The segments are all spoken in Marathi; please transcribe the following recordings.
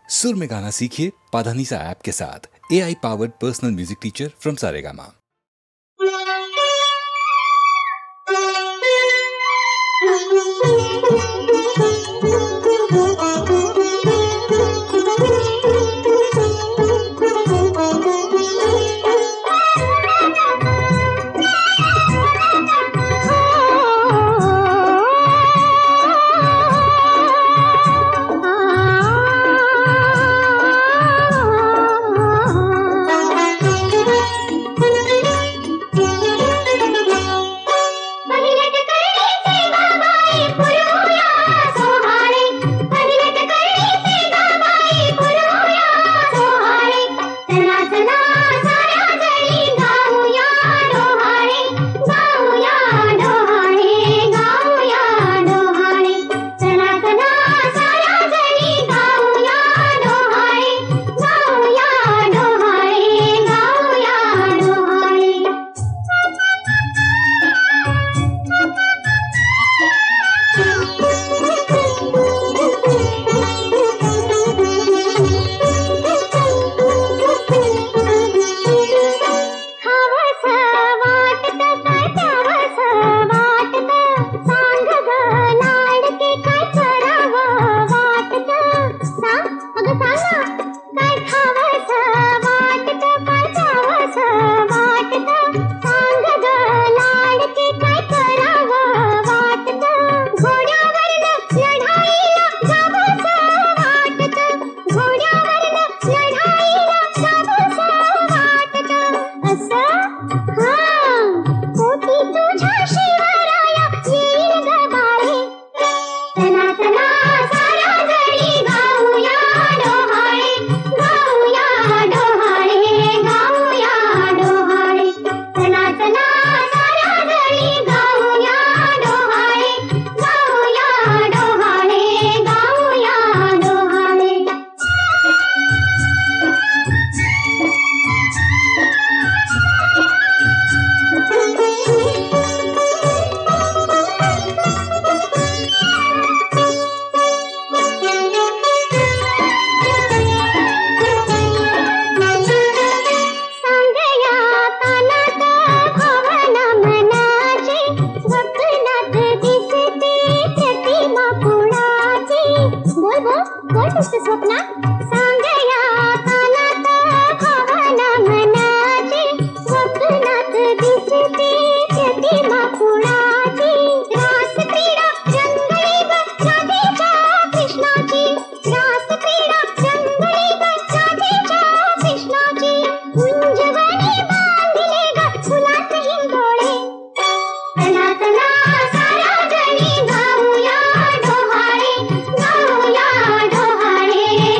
सुर में गाना सीखिए पाधानीसा ऐप के साथ। AI powered personal music teacher from Saregama.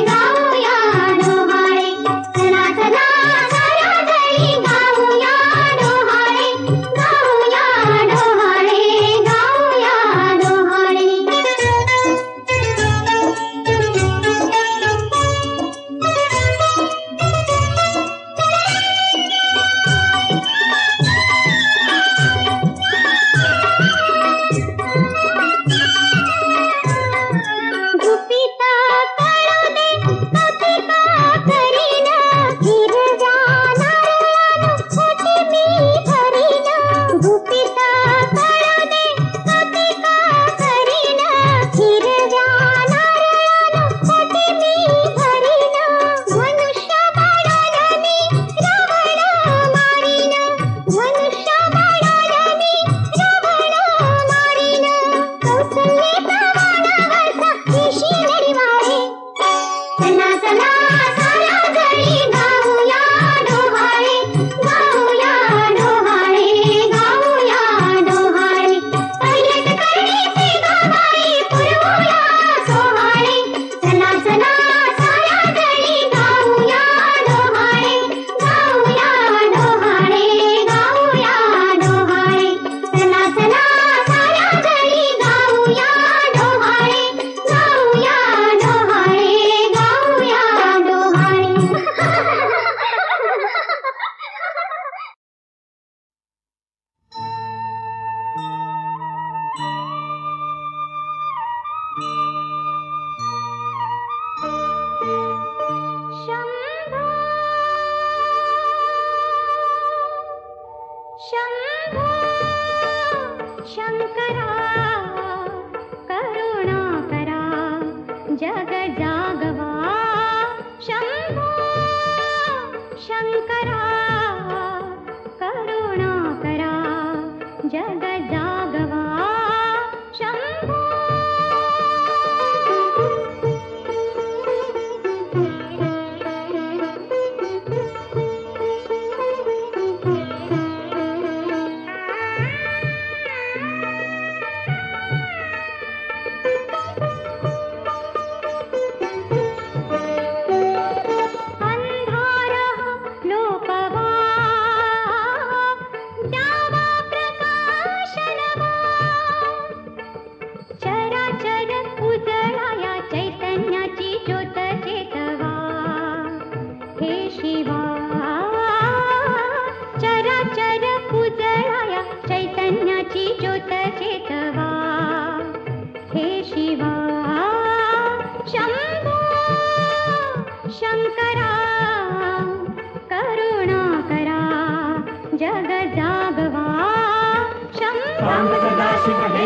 गाऊया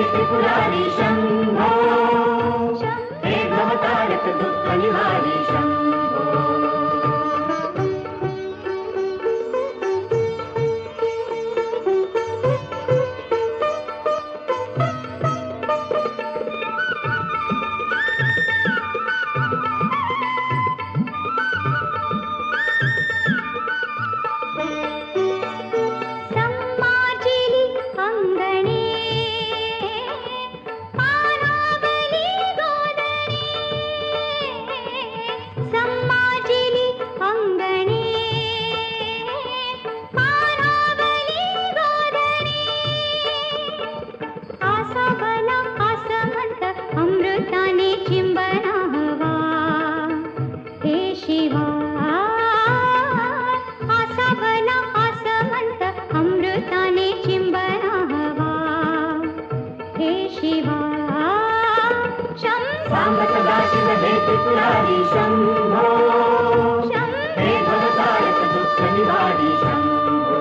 त्रिपुरारी शंभो हे भवतारक दुःख निवारी शंभो त्रिपुरारी शंभो हे भवतारक दुःख निवारी शंभो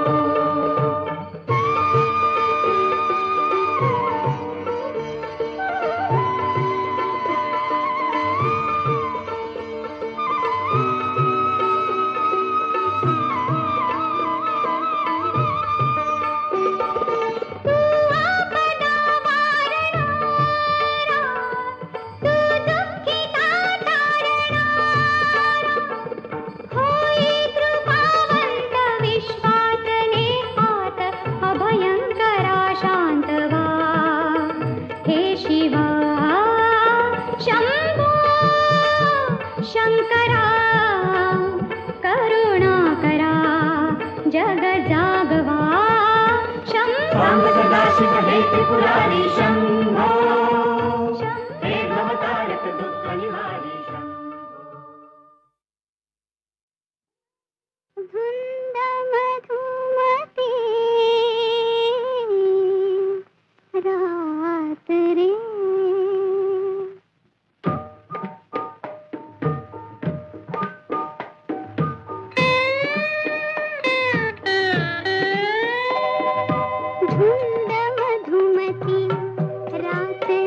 त्रिपुरारी शंभो हे भवतारक दुःख निवारी शंभो धुंद मधुमती रात रे धुंद मधुमती रात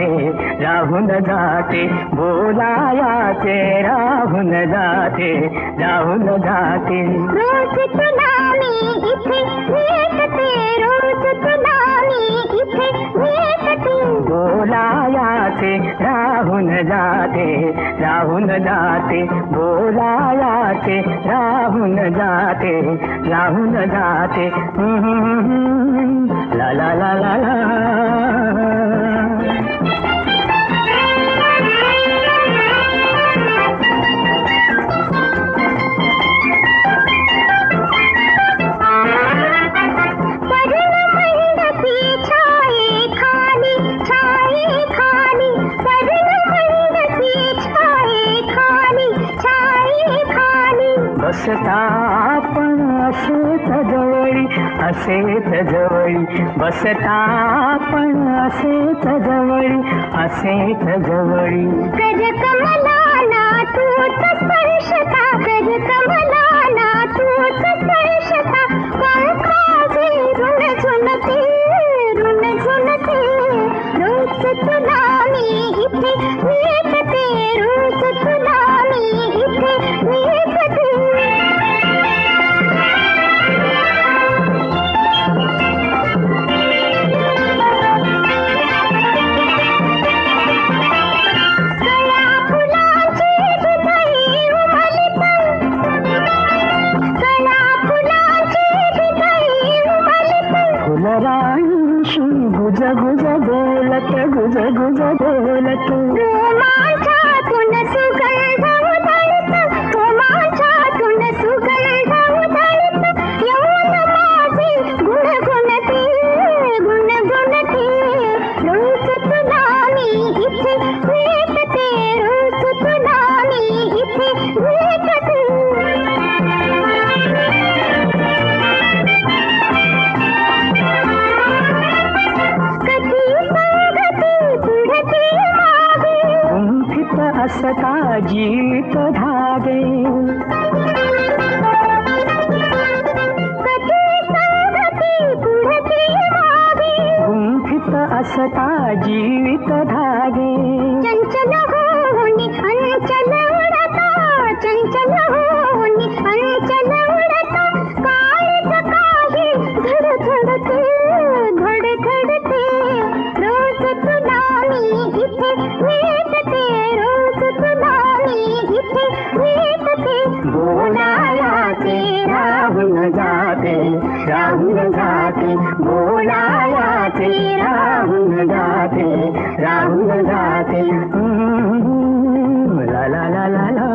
जाते राहून जाते बोलायाचे राहून जाते राहून जाते रोज तुला मी इथे भेटते रोज तुला मी इथे भेटते बोलायाचे राहून जाते राहून जाते बोलायाचे राहून जाते राहून जाते ला ला ला ला ला बसता आपण असेच जवळी असेच जवळी बसता आपण असेच जवळी असेच जवळी कर कमलाना तूच स्पर्शता कर कमलाना तूच स्पर्शता पंखाचे ऋण झुणते रोज तुला मी इथे भेटते रोज तुला मी इथे भेटते फुलरांशी गुज गुज बोलत गुज गुज बोलत रोमांचातून सुगंध उधळत रोमांचातून सुगंध उधळत यौन माझे गुणगुणते रोज तुला मी इथे भेटते रोज तुला मी इथे भेटते असता जीत धागे गुंफित असता जीवित धागे चंचल होनी अंचल उडता चंचल होनी अंचल उडता काळीज काही धडधडते रोज तुला मी इथे भेटते रोज तुला मी इथे भेटते बोलायाचे राहून जाते राहून जाते बोलायाचे राहून जाते राहून जाते ला ला ला ला ला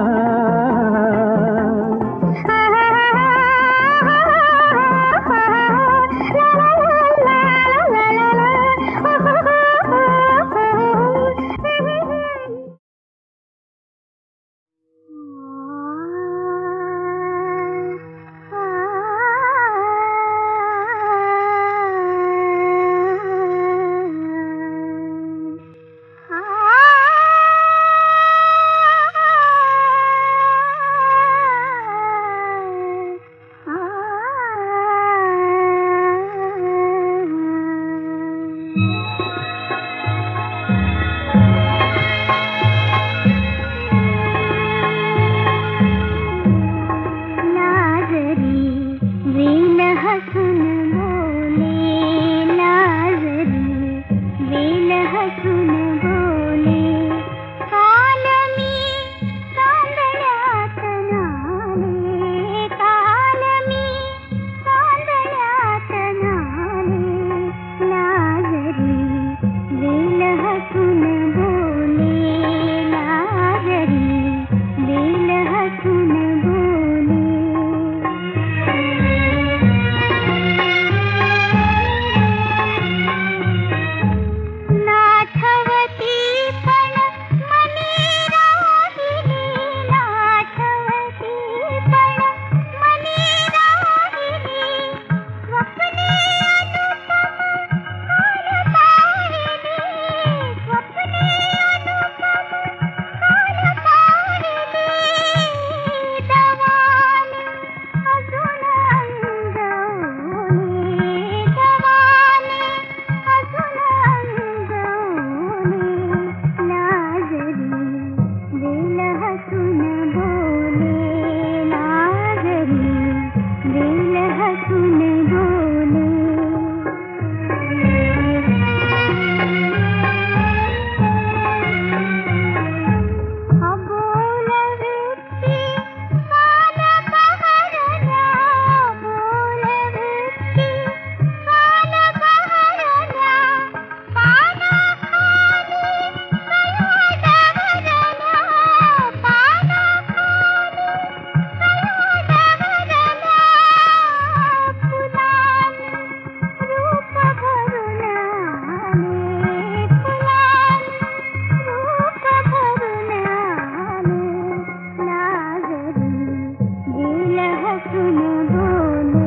हसन बोले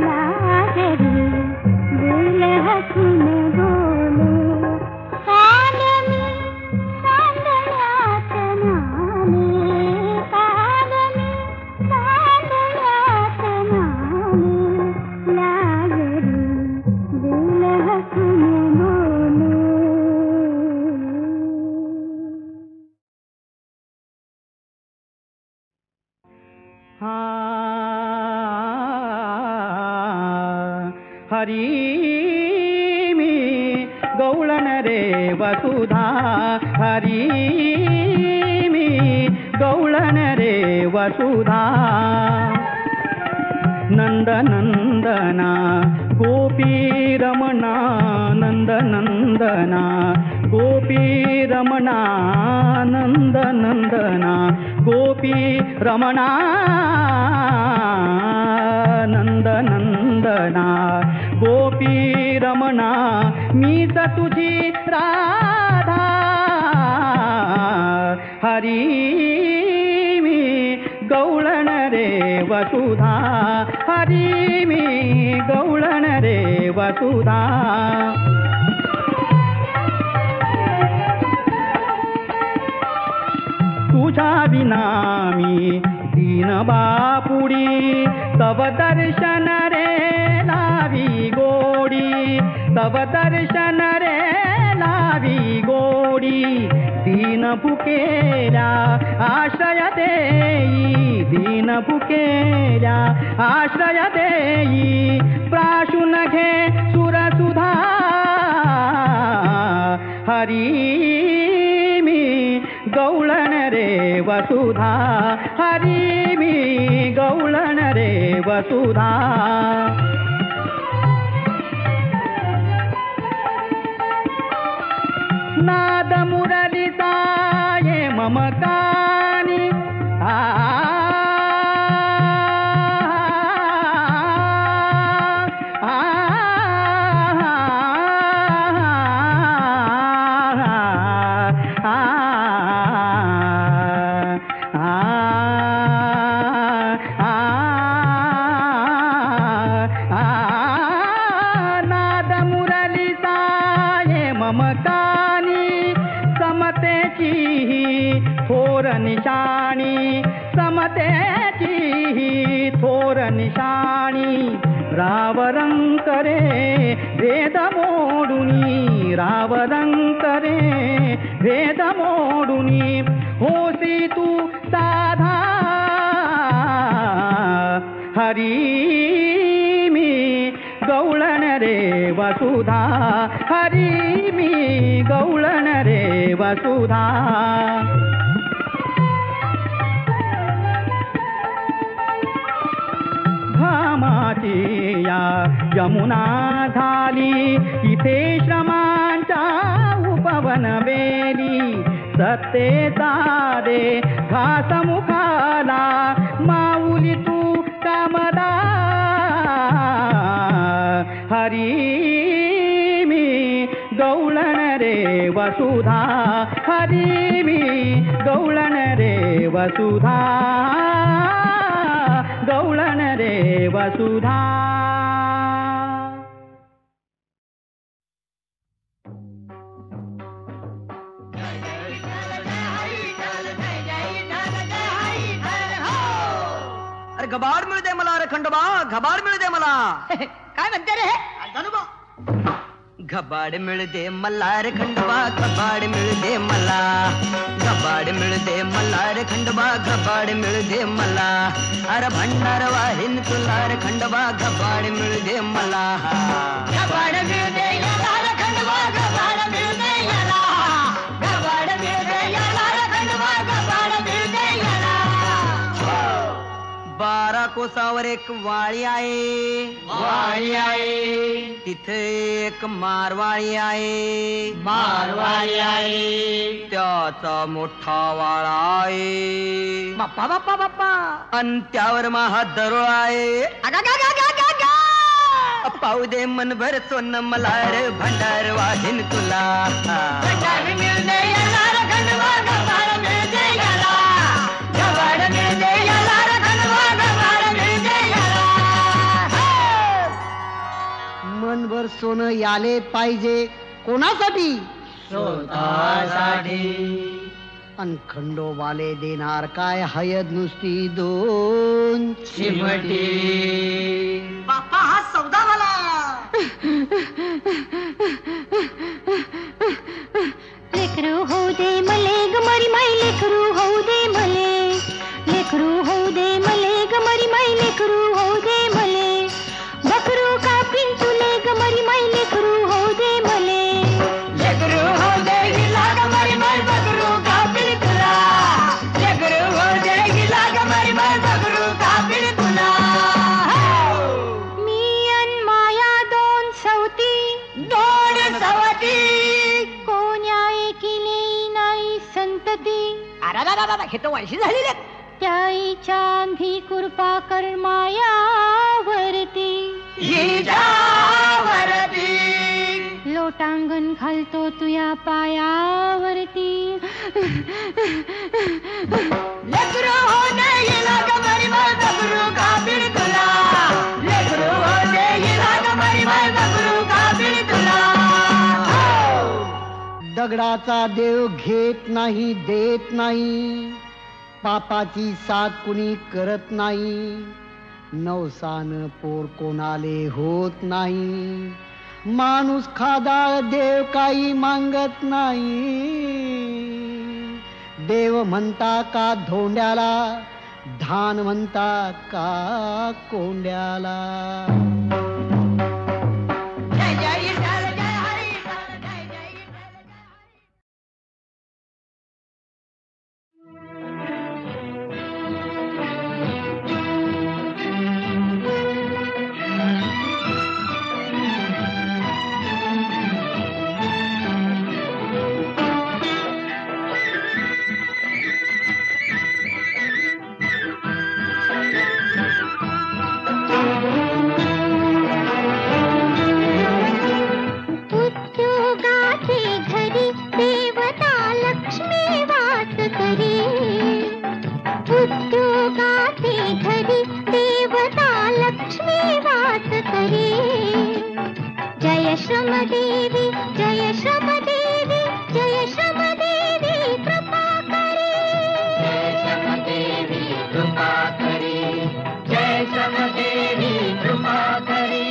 लाजरी दिल हसन बोले कान में चांदण्यात नाले कान में चांदण्यात नाले लाजरी दिल हसन बोले हरी मी गवळण रे वसुधा हरी मी गवळण रे वसुधा नंद नंदना गोपी रमणा नंद नंदना गोपी रमणा नंद नंदना गोपी रमणा नंद नंदना गोपी रमणा मीच तुझी राधा हरी मी गवळण रे वसुधा हरी मी गवळण रे वसुधा तुझ्या विना मी दीन बापुडी तव दर्शन रे लावी गोडी तव दर्शन रे लावी गोडी दीन भुकेल्या आश्रय देई दीन भुकेल्या आश्रय देई प्राशुन घे सुरसुधा हरी मी गवळण रे वसुधा हरी मी गवळण रे वसुधा नाद मुरलिता ये मम कानी नाद मुरलिता ये मम कानी समतेची थोर निशाणी समतेची थोर निशाणी रावरंक रे भेद मोडुनी रावरंक रे भेद मोडुनी होसी तू साधा हरी मी गवळण रे वसुधा हरी मी गवळण रे वसुधा घामाची या यमुना झाली इथे श्रमांच्या उपवन वेली सत्तेचा दे घास मुखाला माऊली तू कामदा हरी मी गवळण रे वसुधा हरी मी गवळण रे वसुधा गवळण रे वसुधा अरे घबाड मिळू दे मला अरे खंडोबा घबाड मिळू दे मला काय म्हणते रे हे घबाड मिळू दे मला रे खंडोबा घबाड मिळू दे मला घबाड मिळू दे मला रे खंडोबा घबाड मिळू दे मला अरे भंडार वाहिन तुला रे खंडोबा घबाड मिळू दे मला घबाड मिळू दे याला रे खंडोबा घबाड मिळू दे याला घबाड मिळू दे याला रे खंडोबा घबाड मिळू दे याला 12 कोसावर एक वाळी आहे तिथे एक मारवाळी आहे त्याचा मोठा वाळा आहे बाप्पा बाप्पा बाप्पा अन त्यावर महादरोळ आहे पाहू दे मनभर सोन मला रे भंडार वाढीन तुला घबाड मिळू दे याला रे खंडोबा घबाड मिळू दे याला घबाड मिळू दे याला रे खंडोबा घबाड मिळू सोनं याले पाहिजे कोणासाठी? स्वतःसाठी. अन खंडोबाले देणार काय हयद नुसती 2 चिमटी. बाप्पा हा सौदा मला. लेकरू होऊ दे मले गमरी माई, लेकरू होऊ दे मले, लेकरू होऊ दे मले गमरी माई, लेकरू होऊ दे मले, बकरू कापीन तुले गमरी माई, लेकरू होऊ दे मले. लेकरू होऊ दे गिला गमरी माई, बकरू कापीन तुला. लेकरू होऊ दे गिला गमरी माई, बकरू कापीन तुला. मी अन माया 2 सवती, 2 सवती. कोण्या एकीने नाही संतती, अरे हे तर वैशी झाली रे. त्याईच्या अंधी कृपा कर मायावरती, हिच्यावरती. लोटांगण घालतो तुया पायावरती. लेकरू होऊ दे गिला गमरी माई, बकरू कापीन तुला. लेकरू होऊ दे गिला गमरी माई, बकरू कापीन तुला. दगडाचा देव घेत नाही देत नाही, पापाची साथ कुणी करत नाही, नवसान पोर कोणाले होत नाही, माणूस खादाळ देव काही मागत नाही. देव म्हणता का धोंड्याला, धान म्हणता का कोंड्याला. जय जय विठ्ठल, जय हरी विठ्ठल, जय जय विठ्ठल, जय हरी. उद्योगाचे घरी देवता लक्ष्मी वास करी, उद्योगाचे घरी देवता लक्ष्मी वास करी. जय श्रम देवी, जय श्रम देवी, जय श्रम देवी कृपा करी. जय श्रम देवी कृपा करी, जय श्रम देवी कृपा करी.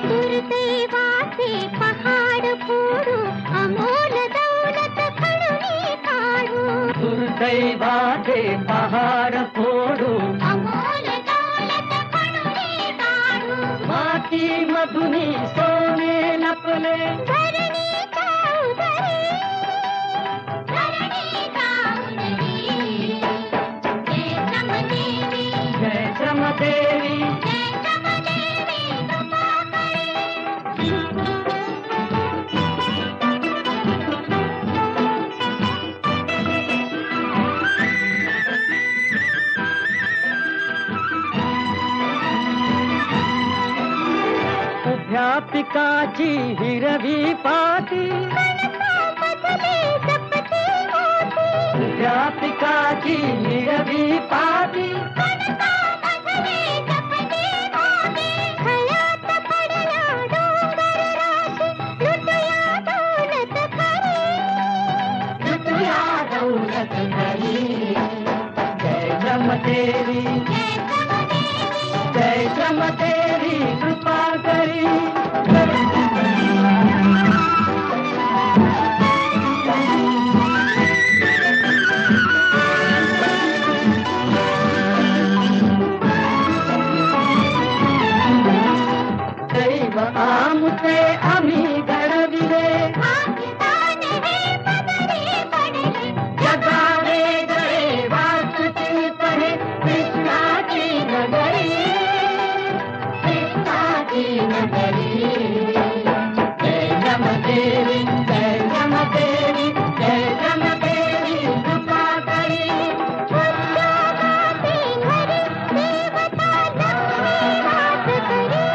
दुर्दैवाचे पहाड फोडू, अमोल दौलत खडून काढू. दुर्दैवाचे पहाड फोडू, अमोल दौलत खडून काढू. माती मधुनी सोने लपले. धरणीच्या उदरी, धरणीच्या उदरी. जय श्रम देवी, जय श्रम देवी, जय श्रम देवी कृपा करी. उभ्या पिकाची हिरवी पाती, कणकामधले जपती मोती, उभ्या पिकाची हिरवी पाती, कणकामधले जपती मोती. खळ्यात पडला डोंगर राशी, लुटूया दौलत खरी. लुटूया दौलत खरी. जय श्रम देवी, जय श्रम देवी, जय श्रम देवी कृपा करी. दैव आमुचे आम्ही घडविले, आखिताने हे पदरी पडले. जगावे गळे वाचती पडे कृष्णाची नगरी, कृष्णाची नगरी. जय श्रम देवी, जय श्रम देवी, जय श्रम देवी कृपा करी. उद्योगाचे घरी देवता लक्ष्मी वास करी.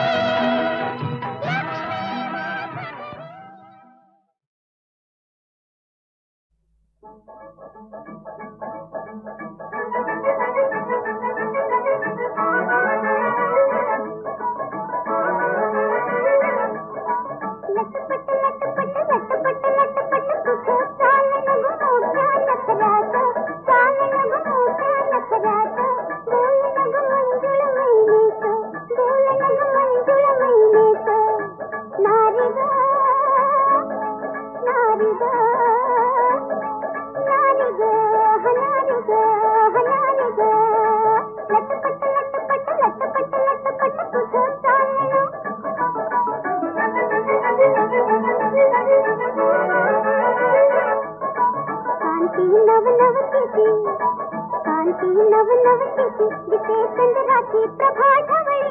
नवतीची दिसे चंद्राची प्रभा ढवळी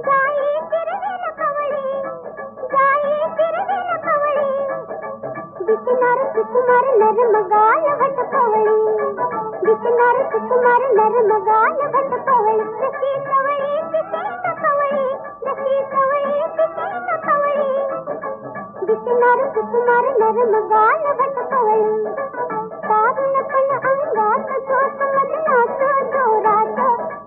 जाई फिरवेल कवळी जाई फिरवेल कवळी दिसणार सुकुमार नरमगाल वटपवळी दिसणार सुकुमार नरमगाल वटपवळी जशी कवळी दिसे न कवळी जशी कवळी दिसे न कवळी दिसणार सुकुमार नरमगाल वटपवळी तारुण्यपण अंगात जोश मदनात जोरात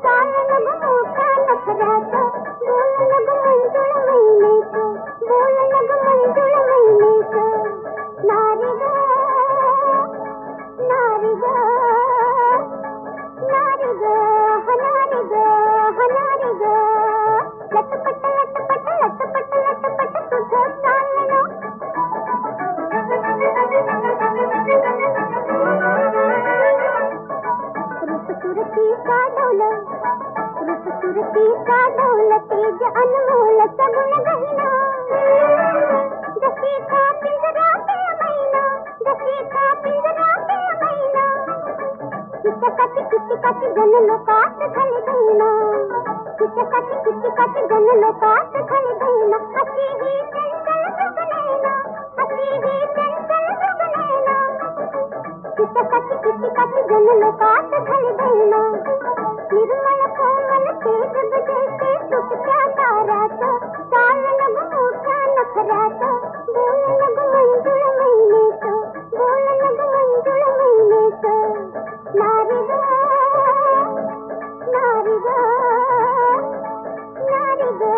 चाल नग मोठ्या नखरात बोल नग मंजुळ मैनेच बोल नग मंजुळ मैनेच नारी ग नारी ग नारी ग हनारी ग हनारी ग लटपट लटपट लटपट लटपट तुझं चालणं रूपसुरती साडवलं रूपसुरती साडवलं तेज अनमोल सगुण गहिना जशी का पिंजराते मैना जशी का पिंजराते मैना किचकाची जन लोकात घाल देना किचकाची जन लोकात घाल देना अशी ही चंचल सुगनैना अशी ही चंचल सुगनैना किचकाची जन लोकात घाल देना निर्मल कोमल तेज बजते सुटत्या तारात चाल नग मोठ्या नखरात बोल नग मंजुळ मैनेच बोल नग मंजुळ मैनेच नारी ग नारी ग नारी ग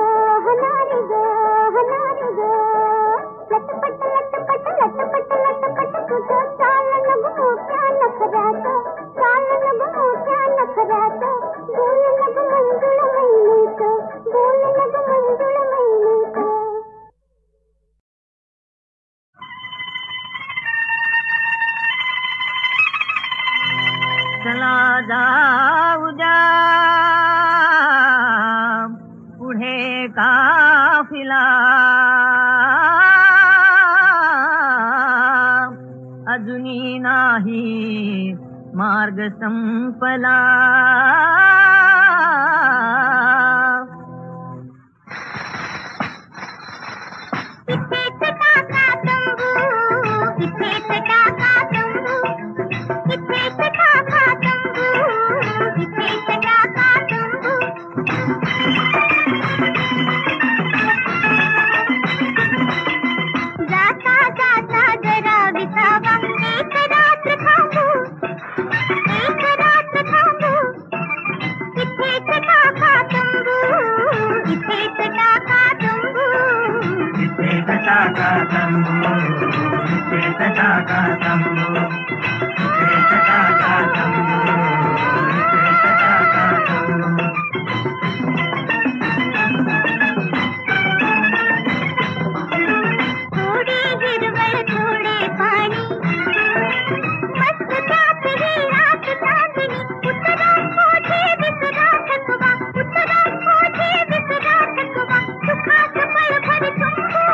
हनारी ग हनारी ग लटपट लटपट लटपट लटपट तुझं चाल नग मोठ्या नखरात चाल नग मोठ्या नखरात बोल नग मंजुळ मैनेच बोल नग मंजुळ मैनेच चला जाऊ द्या पुढे काफिला अजूनी नाही मार्ग संपला इथेच टाका तंबू इथेच टाका तंबू इथेच टाका तंबू इथेच टाका तंबू जाता जाता जरा विसावा एक रात्र थांबू एक रात्र थांबू इथेच टाका तंबू इथेच टाका तंबू इथेच टाका तंबू इथेच टाका तंबू इथेच टाका तंबू इथेच टाका तंबू थोडी हिरवळ थोडे पाणी मस्त त्यात ही रात चांदणी उतरा कोठे दिसरा थकवा उतरा कोठे दिसरा थकवा सुखात पळभर तुंबू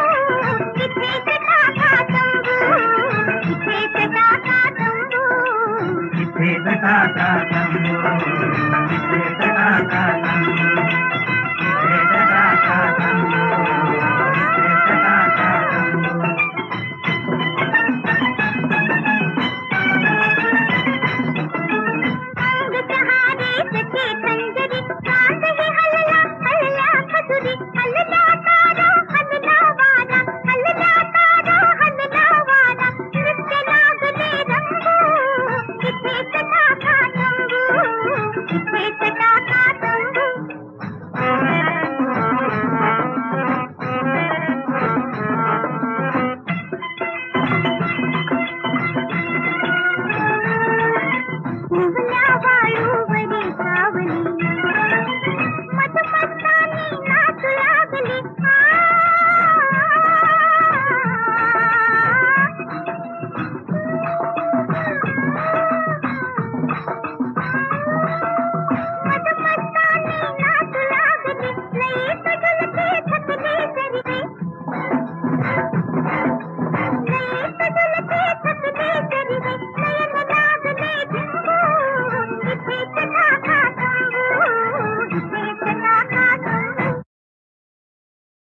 इथेच टाका तंबू इथेच टाका तंबू इथेच टाका तंबू इथेच टाका तंबू इथेच टाका तंबू इथेच टाका तंबू अंग चहारी सखे खंजरी चांद ही हल्ला हल्ला खजुरी हल्ला तारा हल्ला वारा हल्ला तारा हल्ला वारा नृत्य लागले रंगू इथेच टाका तंबू इथेच टाका तंबू